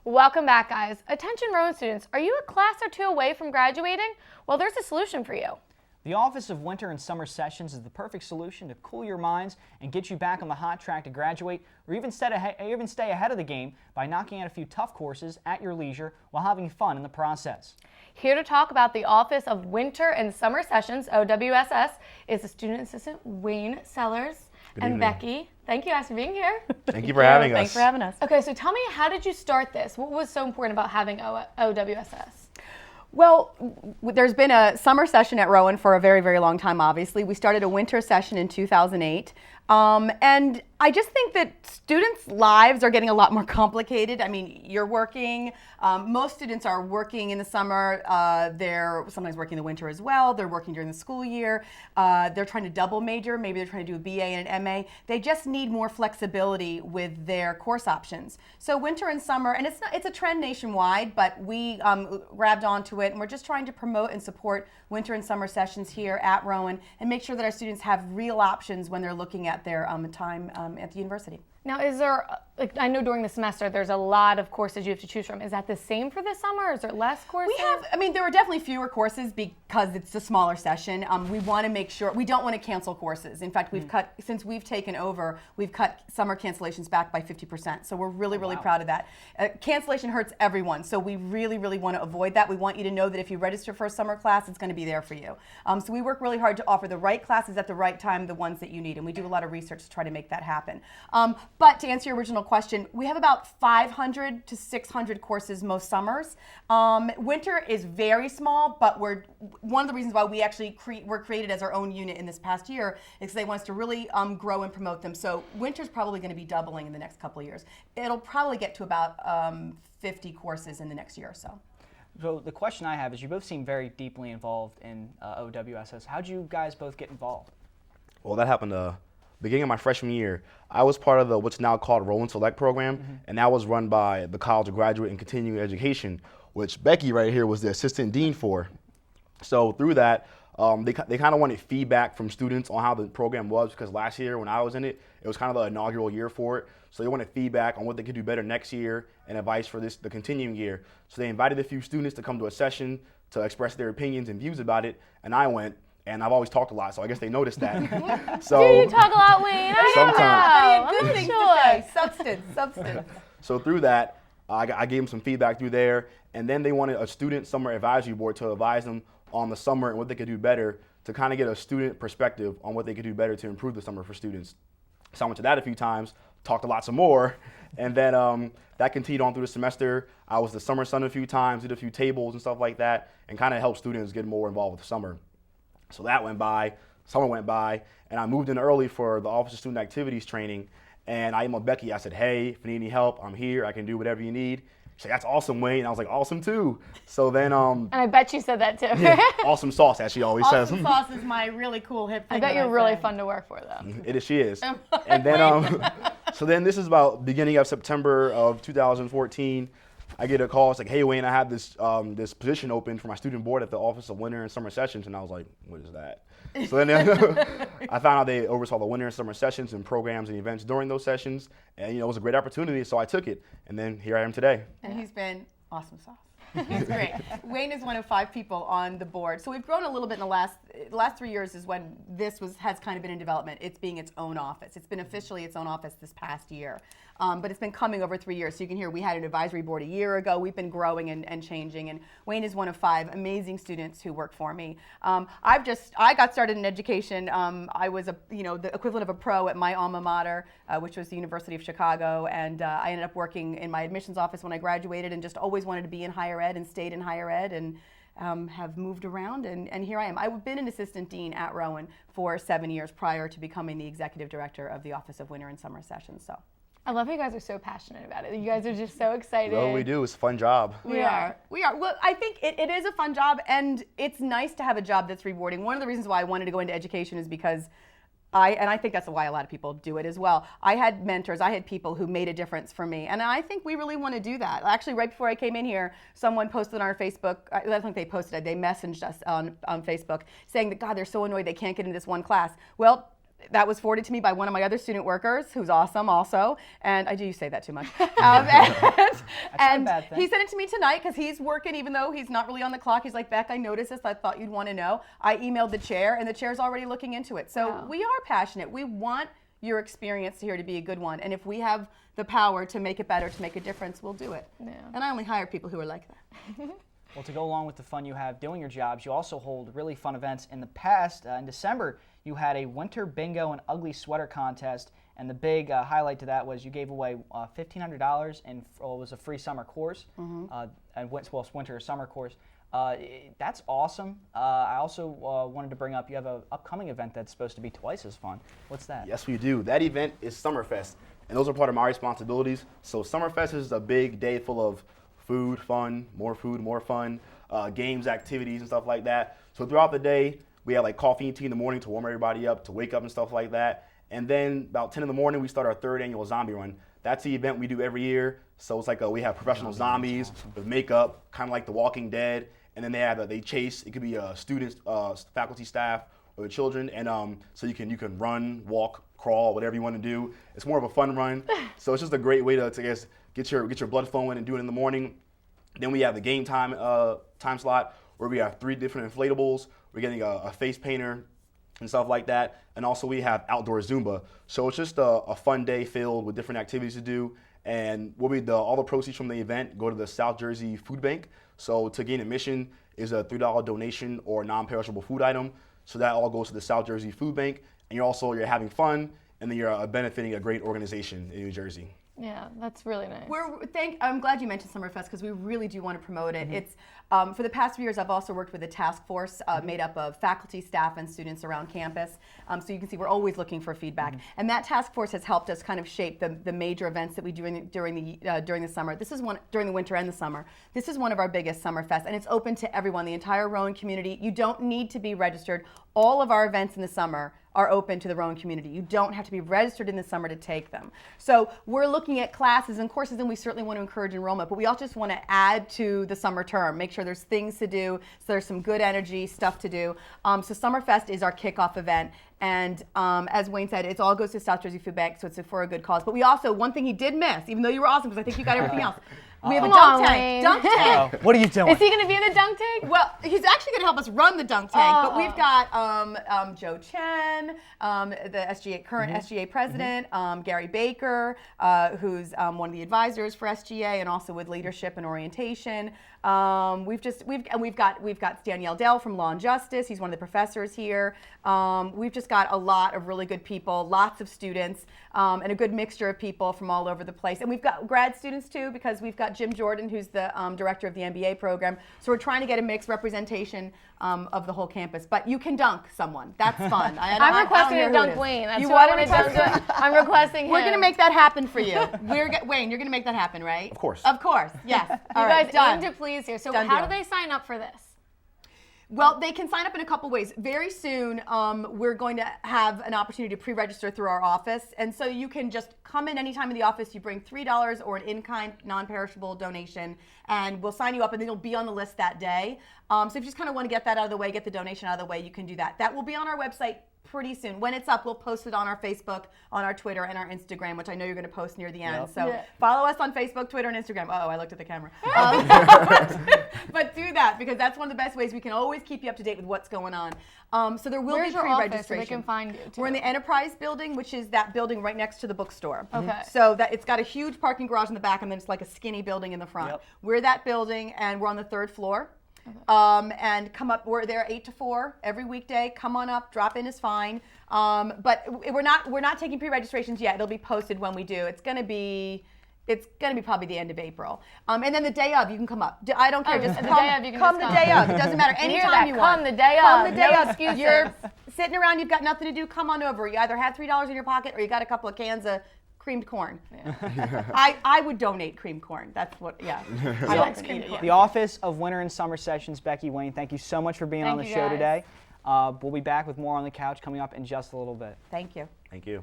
Welcome back, guys. Attention Rowan students, are you a class or two away from graduating? Well, there's a solution for you. The Office of Winter and Summer Sessions is the perfect solution to cool your minds and get you back on the hot track to graduate, or even stay ahead of the game by knocking out a few tough courses at your leisure while having fun in the process. Here to talk about the Office of Winter and Summer Sessions, OWSS, is the student assistant Wayne Sellers and Becky. Thank you guys for being here. Thank you for having us. Thanks for having us. Okay, so tell me, how did you start this? What was so important about having OWSS? Well, there's been a summer session at Rowan for a very, very long time, obviously. We started a winter session in 2008. And I just think that students' lives are getting a lot more complicated. I mean, you're working. Most students are working in the summer. They're sometimes working in the winter as well. They're working during the school year. They're trying to double major. Maybe they're trying to do a BA and an MA. They just need more flexibility with their course options. So winter and summer, and it's a trend nationwide, but we grabbed onto it, and we're just trying to promote and support winter and summer sessions here at Rowan and make sure that our students have real options when they're looking at their time at the university. Now, is there, I know during the semester there's a lot of courses you have to choose from. Is that the same for the summer, or is there less courses? There were definitely fewer courses because it's a smaller session. We want to make sure, we don't want to cancel courses. In fact, since we've taken over, we've cut summer cancellations back by 50%. So we're really, really proud of that. Cancellation hurts everyone, so we really, really want to avoid that. We want you to know that if you register for a summer class, it's going to be there for you. So we work really hard to offer the right classes at the right time, the ones that you need, and we do a lot of research to try to make that happen. But to answer your original question, we have about 500 to 600 courses most summers. Winter is very small, but one of the reasons why we actually were created as our own unit in this past year is because they want us to really grow and promote them. So winter's probably going to be doubling in the next couple of years. It'll probably get to about 50 courses in the next year or so. So the question I have is, you both seem very deeply involved in OWSS. How did you guys both get involved? Well, that happened beginning of my freshman year. I was part of what's now called Rowan Select program, and that was run by the College of Graduate and Continuing Education, which Becky right here was the assistant dean for. So through that, they kind of wanted feedback from students on how the program was, because last year when I was in it, it was kind of the inaugural year for it. So they wanted feedback on what they could do better next year and advice for the continuing year. So they invited a few students to come to a session to express their opinions and views about it, and I went. And I've always talked a lot, so I guess they noticed that. So do you talk a lot, Wayne? I sometimes. Good things to say. Substance. So through that, I gave them some feedback through there, and then they wanted a student summer advisory board to advise them on the summer and what they could do better, to kind of get a student perspective on what they could do better to improve the summer for students. So I went to that a few times, talked a lot some more, and then that continued on through the semester. I was the summer sun a few times, did a few tables and stuff like that, and kind of helped students get more involved with the summer. So that went by, summer went by, and I moved in early for the Office of Student Activities training. And I emailed Becky. I said, hey, if you need any help, I'm here. I can do whatever you need. She said, that's awesome, Wayne. And I was like, awesome too. So then, and I bet you said that too. Yeah, awesome sauce, as she always says. Awesome sauce is my really cool hip thing. I bet you're really fun to work for, though. She is. And then, so then this is about beginning of September of 2014. I get a call. It's like, hey, Wayne, I have this this position open for my student board at the Office of Winter and Summer Sessions. And I was like, what is that? So then I found out they oversaw the winter and summer sessions and programs and events during those sessions. And, it was a great opportunity, so I took it. And then here I am today. And he's been awesome sauce. He's great. Wayne is one of 5 people on the board. So we've grown a little bit in the last 3 years is when this has kind of been in development. It's being its own office. It's been officially its own office this past year. But it's been coming over 3 years. So you can hear we had an advisory board a year ago. We've been growing and changing. And Wayne is one of 5 amazing students who work for me. I got started in education. I was the equivalent of a pro at my alma mater, which was the University of Chicago. And I ended up working in my admissions office when I graduated, and just always wanted to be in higher ed and stayed in higher ed, and have moved around, and here I am. I've been an assistant dean at Rowan for 7 years prior to becoming the executive director of the Office of Winter and Summer Sessions. So I love how you guys are so passionate about it. You guys are just so excited. Well, we do. It's a fun job. We are. Well, I think it is a fun job, and it's nice to have a job that's rewarding. One of the reasons why I wanted to go into education is because I think that's why a lot of people do it as well. I had mentors, I had people who made a difference for me, and I think we really want to do that. Actually, right before I came in here, someone posted on our Facebook, I don't think they posted it, they messaged us on Facebook saying that, God, they're so annoyed they can't get into this one class. Well, that was forwarded to me by one of my other student workers, who's awesome also. And I do say that too much. And bad thing. he sent it to me tonight because he's working, even though he's not really on the clock. He's like, Beck, I noticed this. I thought you'd want to know. I emailed the chair, and the chair's already looking into it. So Wow. we are passionate. We want your experience here to be a good one. And if we have the power to make it better, to make a difference, we'll do it. Yeah. And I only hire people who are like that. Well, to go along with the fun you have doing your jobs, you also hold really fun events. In the past, in December, you had a winter bingo and ugly sweater contest, and the big highlight to that was you gave away $1,500 and it was a free summer course, and winter or summer course. That's awesome. I also wanted to bring up, you have an upcoming event that's supposed to be twice as fun. What's that? Yes, we do. That event is Summerfest, and those are part of my responsibilities. So Summerfest is a big day full of food, more fun, games, activities, and stuff like that. So throughout the day, we have like coffee and tea in the morning to warm everybody up, to wake up and stuff like that. And then about 10 in the morning, we start our 3rd annual zombie run. That's the event we do every year. So it's like we have professional zombies with makeup, kind of like The Walking Dead. And then they chase. It could be students, faculty, staff, or the children. And so you can run, walk, crawl, whatever you want to do. It's more of a fun run. So it's just a great way to I guess, get your blood flowing and do it in the morning. Then we have the game time slot where we have 3 different inflatables. We're getting a face painter and stuff like that. And also we have outdoor Zumba. So it's just a fun day filled with different activities to do. And all the proceeds from the event go to the South Jersey Food Bank. So to gain admission is a $3 donation or non-perishable food item. So that all goes to the South Jersey Food Bank. And you're having fun, and then you're benefiting a great organization in New Jersey. Yeah, that's really nice. I'm glad you mentioned Summerfest because we really do want to promote it. It's for the past few years, I've also worked with a task force made up of faculty, staff, and students around campus. So you can see we're always looking for feedback, and that task force has helped us kind of shape the major events that we do during the summer. This is one during the winter and the summer. This is one of our biggest Summerfest, and it's open to everyone, the entire Rowan community. You don't need to be registered. All of our events in the summer are open to the Rowan community. You don't have to be registered in the summer to take them. So we're looking at classes and courses, and we certainly want to encourage enrollment, but we also just want to add to the summer term, make sure there's things to do, so there's some good energy, stuff to do. So Summerfest is our kickoff event, and as Wayne said, it all goes to South Jersey Food Bank, so it's for a good cause. But we also, one thing he did miss, even though you were awesome, because I think you got everything else, we have a Come on, dunk tank. Wayne. Dunk tank. What are you doing? Is he going to be in the dunk tank? Well, he's actually going to help us run the dunk tank, but we've got Joe Chen, the current SGA president, Gary Baker, who's one of the advisors for SGA and also with leadership and orientation. We've got Danielle Dell from Law and Justice. He's one of the professors here. We've just got a lot of really good people, lots of students, and a good mixture of people from all over the place. And we've got grad students too, because we've got Jim Jordan, who's the director of the MBA program. So we're trying to get a mixed representation of the whole campus. But you can dunk someone. That's fun. I'm requesting a dunk Wayne. That's You who I want want to to dunk. I'm requesting him. We're going to make that happen for you. Wayne, you're going to make that happen, right? Of course. Of course, yes. All You right, guys done. aim to please here. So Done how deal. do they sign up for this? Well, they can sign up in a couple ways. Very soon, we're going to have an opportunity to pre-register through our office. And so you can just come in anytime in the office. You bring $3 or an in-kind, non-perishable donation, and we'll sign you up, and then you'll be on the list that day. So if you just kind of want to get that out of the way, get the donation out of the way, you can do that. That will be on our website pretty soon. When it's up, we'll post it on our Facebook, on our Twitter, and our Instagram, which I know you're going to post near the end. Yep. So Yeah. follow us on Facebook, Twitter, and Instagram. Oh, I looked at the camera. But do that, because that's one of the best ways we can always keep you up to date with what's going on. So there will Where's be your office so pre-registration. they can find you? We're in the Enterprise building, which is that building right next to the bookstore. Okay. So that it's got a huge parking garage in the back, and then it's like a skinny building in the front. Yep. We're that building, and we're on the 3rd floor. And come up. We're there 8 to 4 every weekday. Come on up. Drop in is fine. But we're not taking pre-registrations yet. It'll be posted when we do. It's gonna be probably the end of April. And then the day of, you can come up. I don't care. Just the come, day of, you can come just the come. day of. It doesn't matter. You hear Anytime that? you want. Come the day Come of. the day No of. excuses. You're sitting around. You've got nothing to do. Come on over. You either have $3 in your pocket or you got a couple of cans of creamed corn. Yeah. I would donate creamed corn. That's what. Yeah. I like to eat it. The Office of Winter and Summer Sessions, Becky, Wayne, thank you so much for being on the Thank you, show guys. today. We'll be back with more on the couch coming up in just a little bit. Thank you. Thank you.